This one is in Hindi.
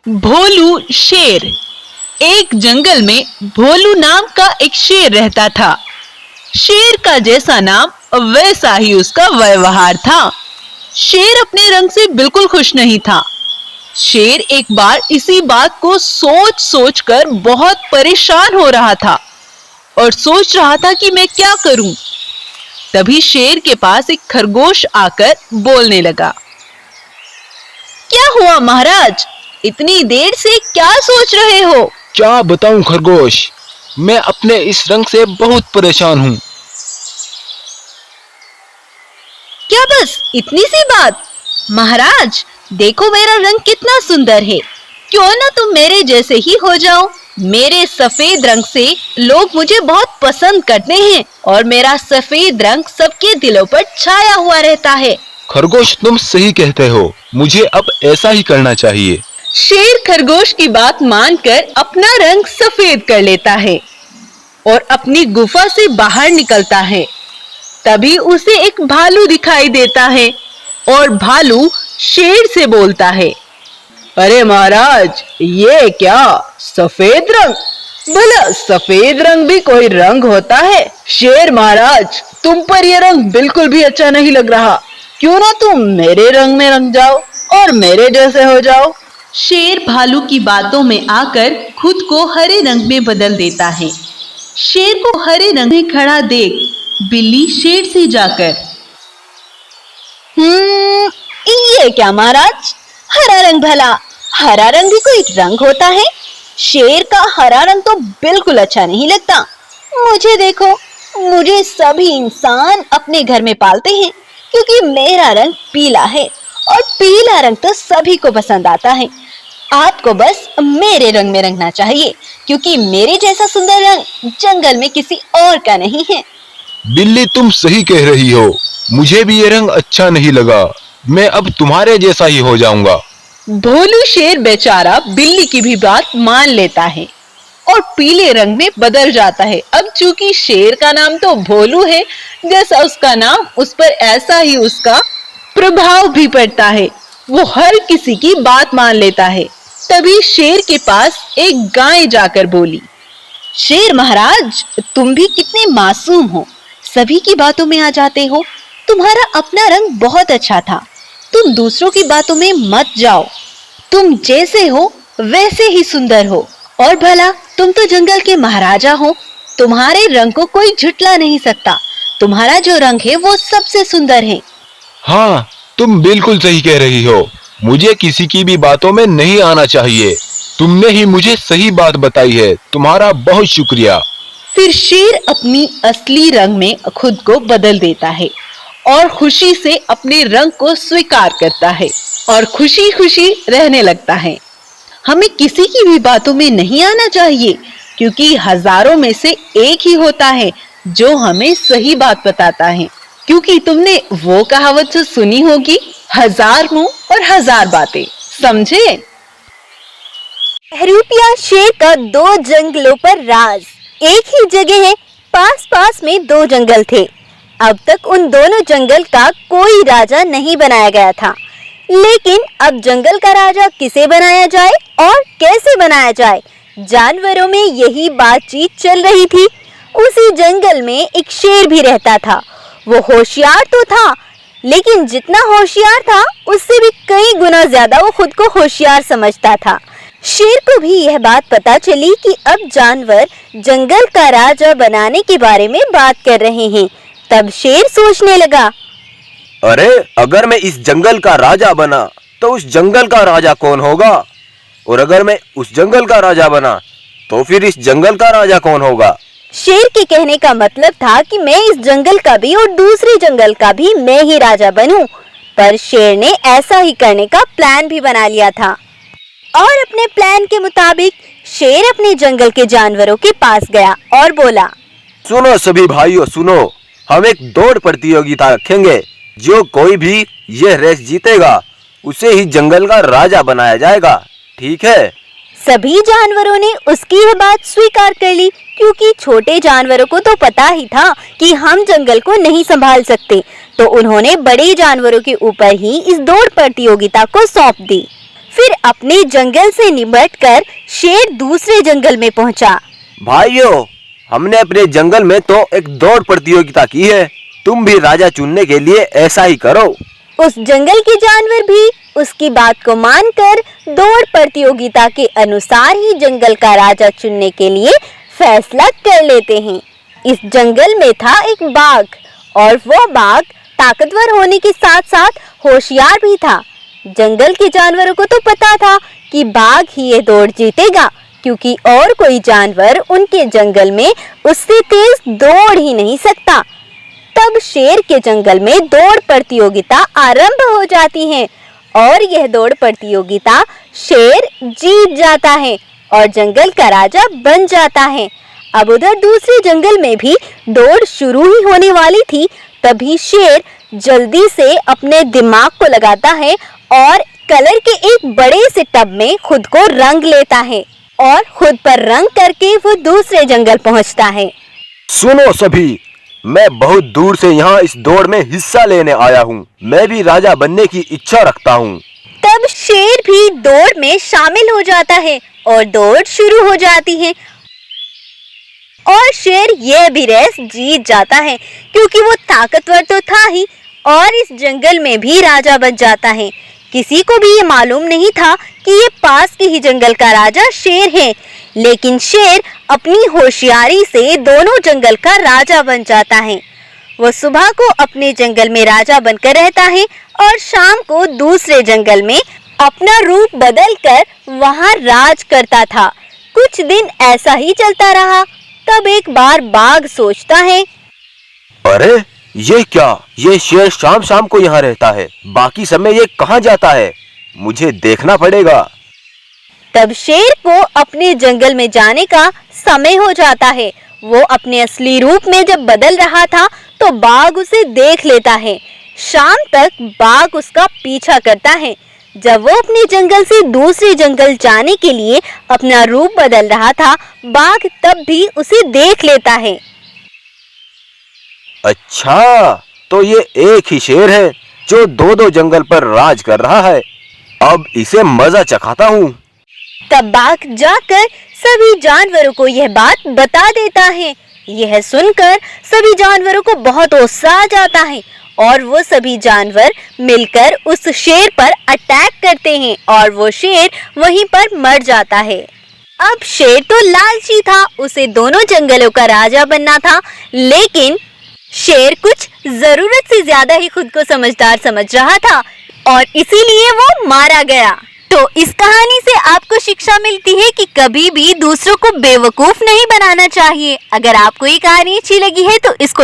भोलू शेर। एक जंगल में भोलू नाम का एक शेर रहता था। शेर का जैसा नाम वैसा ही उसका व्यवहार था। शेर अपने रंग से बिल्कुल खुश नहीं था। शेर एक बार इसी बात को सोच सोच कर बहुत परेशान हो रहा था और सोच रहा था कि मैं क्या करूं। तभी शेर के पास एक खरगोश आकर बोलने लगा। क्या हुआ महाराज, इतनी देर से क्या सोच रहे हो? क्या बताऊं खरगोश, मैं अपने इस रंग से बहुत परेशान हूँ। क्या बस इतनी सी बात? महाराज देखो मेरा रंग कितना सुंदर है, क्यों ना तुम मेरे जैसे ही हो जाओ। मेरे सफेद रंग से लोग मुझे बहुत पसंद करते हैं और मेरा सफेद रंग सबके दिलों पर छाया हुआ रहता है। खरगोश तुम सही कहते हो, मुझे अब ऐसा ही करना चाहिए। शेर खरगोश की बात मानकर अपना रंग सफेद कर लेता है और अपनी गुफा से बाहर निकलता है। तभी उसे एक भालू दिखाई देता है और भालू शेर से बोलता है, अरे महाराज ये क्या सफेद रंग? भला सफेद रंग भी कोई रंग होता है? शेर महाराज तुम पर यह रंग बिल्कुल भी अच्छा नहीं लग रहा, क्यों ना तुम मेरे रंग में रंग जाओ और मेरे जैसे हो जाओ। शेर भालू की बातों में आकर खुद को हरे रंग में बदल देता है। शेर को हरे रंग में खड़ा देख बिल्ली शेर से जाकर, ये क्या महाराज, हरा रंग? भला हरा रंग भी कोई रंग होता है? शेर का हरा रंग तो बिल्कुल अच्छा नहीं लगता। मुझे देखो, मुझे सभी इंसान अपने घर में पालते हैं क्योंकि मेरा रंग पीला है और पीला रंग तो सभी को पसंद आता है। आपको बस मेरे रंग में रंगना चाहिए क्योंकि मेरे जैसा सुंदर रंग जंगल में किसी और का नहीं है। बिल्ली तुम सही कह रही हो, मुझे भी ये रंग अच्छा नहीं लगा, मैं अब तुम्हारे जैसा ही हो जाऊंगा। भोलू शेर बेचारा बिल्ली की भी बात मान लेता है और पीले रंग में बदल जाता है। अब चूंकि शेर का नाम तो भोलू है, जैसा उसका नाम उस पर ऐसा ही उसका प्रभाव भी पड़ता है। वो हर किसी की बात मान लेता है। तभी शेर के पास एक गाय जाकर बोली, शेर महाराज तुम भी कितने मासूम हो, सभी की बातों में आ जाते हो। तुम्हारा अपना रंग बहुत अच्छा था, तुम दूसरों की बातों में मत जाओ। तुम जैसे हो वैसे ही सुंदर हो और भला तुम तो जंगल के महाराजा हो, तुम्हारे रंग को कोई झुठला नहीं सकता। तुम्हारा जो रंग है वो सबसे सुंदर है। हाँ तुम बिल्कुल सही कह रही हो, मुझे किसी की भी बातों में नहीं आना चाहिए। तुमने ही मुझे सही बात बताई है, तुम्हारा बहुत शुक्रिया। फिर शेर अपनी असली रंग में खुद को बदल देता है और खुशी से अपने रंग को स्वीकार करता है और खुशी खुशी रहने लगता है। हमें किसी की भी बातों में नहीं आना चाहिए क्योंकि हजारों में से एक ही होता है जो हमें सही बात बताता है। क्योंकि तुमने वो कहावत तो सुनी होगी, 1000 मुंह और 1000 बातें, समझे? बहरूपिया शेर का 2 जंगलों पर राज। एक ही जगह है, पास पास में 2 जंगल थे। अब तक उन दोनों जंगल का कोई राजा नहीं बनाया गया था, लेकिन अब जंगल का राजा किसे बनाया जाए और कैसे बनाया जाए, जानवरों में यही बातचीत चल रही थी। उसी जंगल में एक शेर भी रहता था। वो होशियार तो था, लेकिन जितना होशियार था उससे भी कई गुना ज्यादा वो खुद को होशियार समझता था। शेर को भी यह बात पता चली कि अब जानवर जंगल का राजा बनाने के बारे में बात कर रहे हैं। तब शेर सोचने लगा, अरे अगर मैं इस जंगल का राजा बना तो उस जंगल का राजा कौन होगा, और अगर मैं उस जंगल का राजा बना तो फिर इस जंगल का राजा कौन होगा। शेर के कहने का मतलब था कि मैं इस जंगल का भी और दूसरे जंगल का भी मैं ही राजा बनूं। पर शेर ने ऐसा ही करने का प्लान भी बना लिया था और अपने प्लान के मुताबिक शेर अपने जंगल के जानवरों के पास गया और बोला, सुनो सभी भाइयों सुनो, हम एक दौड़ प्रतियोगिता रखेंगे। जो कोई भी यह रेस जीतेगा उसे ही जंगल का राजा बनाया जाएगा, ठीक है? सभी जानवरों ने उसकी यह बात स्वीकार कर ली क्योंकि छोटे जानवरों को तो पता ही था कि हम जंगल को नहीं संभाल सकते, तो उन्होंने बड़े जानवरों के ऊपर ही इस दौड़ प्रतियोगिता को सौंप दी। फिर अपने जंगल से निपटकर शेर दूसरे जंगल में पहुंचा। भाइयों, हमने अपने जंगल में तो एक दौड़ प्रतियोगिता की है, तुम भी राजा चुनने के लिए ऐसा ही करो। उस जंगल के जानवर भी उसकी बात को मानकर दौड़ प्रतियोगिता के अनुसार ही जंगल का राजा चुनने के लिए फैसला कर लेते हैं। इस जंगल में था एक बाघ और वह बाघ ताकतवर होने के साथ साथ होशियार भी था। जंगल के जानवरों को तो पता था कि बाघ ही ये दौड़ जीतेगा, क्योंकि और कोई जानवर उनके जंगल में उससे तेज दौड़ ही नहीं सकता। तब शेर के जंगल में दौड़ प्रतियोगिता आरंभ हो जाती है और यह दौड़ प्रतियोगिता शेर जीत जाता है और जंगल का राजा बन जाता है। अब उधर दूसरे जंगल में भी दौड़ शुरू ही होने वाली थी, तभी शेर जल्दी से अपने दिमाग को लगाता है और कलर के एक बड़े से टब में खुद को रंग लेता है और खुद पर रंग करके वो दूसरे जंगल पहुंचता है। सुनो सभी, मैं बहुत दूर से यहाँ इस दौड़ में हिस्सा लेने आया हूँ। मैं भी राजा बनने की इच्छा रखता हूँ। तब शेर भी दौड़ में शामिल हो जाता है और दौड़ शुरू हो जाती है और शेर यह भी रेस जीत जाता है, क्योंकि वो ताकतवर तो था ही और इस जंगल में भी राजा बन जाता है। किसी को भी ये मालूम नहीं था कि ये पास के ही जंगल का राजा शेर है, लेकिन शेर अपनी होशियारी से दोनों जंगल का राजा बन जाता है। वो सुबह को अपने जंगल में राजा बनकर रहता है और शाम को दूसरे जंगल में अपना रूप बदलकर वहां राज करता था। कुछ दिन ऐसा ही चलता रहा। तब एक बार बाघ सोचता है, अरे ये क्या, ये शेर शाम शाम को यहाँ रहता है, बाकी समय ये कहाँ जाता है? मुझे देखना पड़ेगा। तब शेर को अपने जंगल में जाने का समय हो जाता है। वो अपने असली रूप में जब बदल रहा था तो बाघ उसे देख लेता है। शाम तक बाघ उसका पीछा करता है। जब वो अपने जंगल से दूसरे जंगल जाने के लिए अपना रूप बदल रहा था, बाघ तब भी उसे देख लेता है। अच्छा, तो ये एक ही शेर है जो दो दो जंगल पर राज कर रहा है। अब इसे मजा चखाता हूँ। तब बाघ जाकर सभी जानवरों को यह बात बता देता है। यह सुनकर सभी जानवरों को बहुत उत्साह आ जाता है और वो सभी जानवर मिलकर उस शेर पर अटैक करते हैं और वो शेर वहीं पर मर जाता है। अब शेर तो लालची था, उसे दोनों जंगलों का राजा बनना था, लेकिन शेर कुछ जरूरत से ज्यादा ही खुद को समझदार समझ रहा था और इसीलिए वो मारा गया। तो इस कहानी से आपको शिक्षा मिलती है कि कभी भी दूसरों को बेवकूफ नहीं बनाना चाहिए। अगर आपको ये कहानी अच्छी लगी है तो इसको